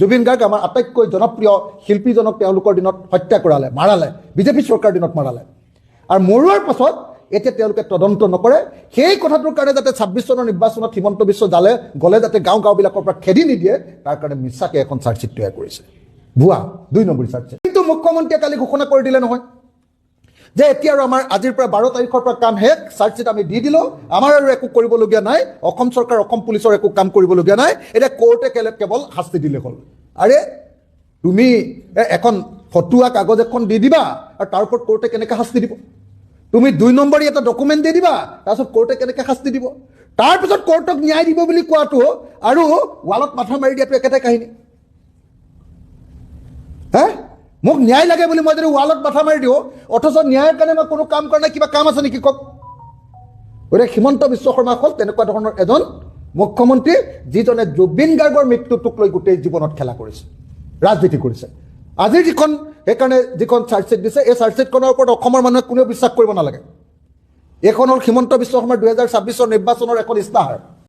জুবিন গাৰ্গ আমাৰ আটাইতকৈ জনপ্ৰিয় শিল্পীজনক তেওঁলোকৰ দিনত হত্যা কৰালে, মাৰালে, বিজেপি চৰকাৰ দিনত মাৰালে। আৰু মৰোৱাৰ পাছত এতিয়া তেওঁলোকে তদন্ত নকৰে। সেই কথাটোৰ কাৰণে যাতে 26 চনৰ নিৰ্বাচনত হিমন্ত বিশ্ব গ'লে যাতে গাঁওবিলাকৰ পৰা খেদি নিদিয়ে, তাৰ কাৰণে মিছাকৈ এখন চাৰ্জশ্বিট তৈয়াৰ কৰিছে। ভুৱা 2 নম্বৰী চাৰ্জশ্বিট। কিন্তু মুখ্যমন্ত্ৰীয়ে কালি ঘোষণা কৰি দিলে নহয় যে এতিয়া আৰু আমাৰ আজিৰ পৰা 12 তাৰিখৰ পৰা কাম শেষ, চাৰ্জশ্বিট আমি দি দিলোঁ, আমাৰ আৰু একো কৰিবলগীয়া নাই, অসম চৰকাৰ অসম পুলিচৰ একো কাম কৰিবলগীয়া নাই, এতিয়া কোৰ্টে কেৱল শাস্তি দিলে হ'ল। আৰে তুমি এখন ফটুৱা কাগজ এখন দি দিবা আৰু তাৰ ওপৰত কোৰ্টে কেনেকৈ শাস্তি দিব? তুমি 2 নম্বৰী এটা ডকুমেণ্ট দি দিবা, তাৰপিছত কোৰ্টে কেনেকৈ শাস্তি দিব? তাৰপিছত কোৰ্টক ন্যায় দিব বুলি কোৱাটো আৰু ৱালত মাথা মাৰি দিয়াটো একেটাই কাহিনী। হে, মোক ন্যায় লাগে বুলি মই যদি ৱালত মাথা মাৰি দিওঁ, অথচ ন্যায়ৰ কাৰণে মই কোনো কাম কৰা নাই, কিবা কাম আছে নেকি কওক? গতিকে হিমন্ত বিশ্ব শৰ্মা হ'ল তেনেকুৱা ধৰণৰ এজন মুখ্যমন্ত্ৰী যিজনে জুবিন গাৰ্গৰ মৃত্যুটোক লৈ গোটেই জীৱনত খেলা কৰিছে, ৰাজনীতি কৰিছে। আজিৰ সেইকাৰণে যিখন চাৰ্জশ্বিট দিছে, এই চাৰ্জশ্বিটখনৰ ওপৰত অসমৰ মানুহে কোনেও বিশ্বাস কৰিব নালাগে। এইখন হ'ল হিমন্ত বিশ্ব শৰ্মাৰ 2026 নিৰ্বাচনৰ এখন ইস্তাহাৰ।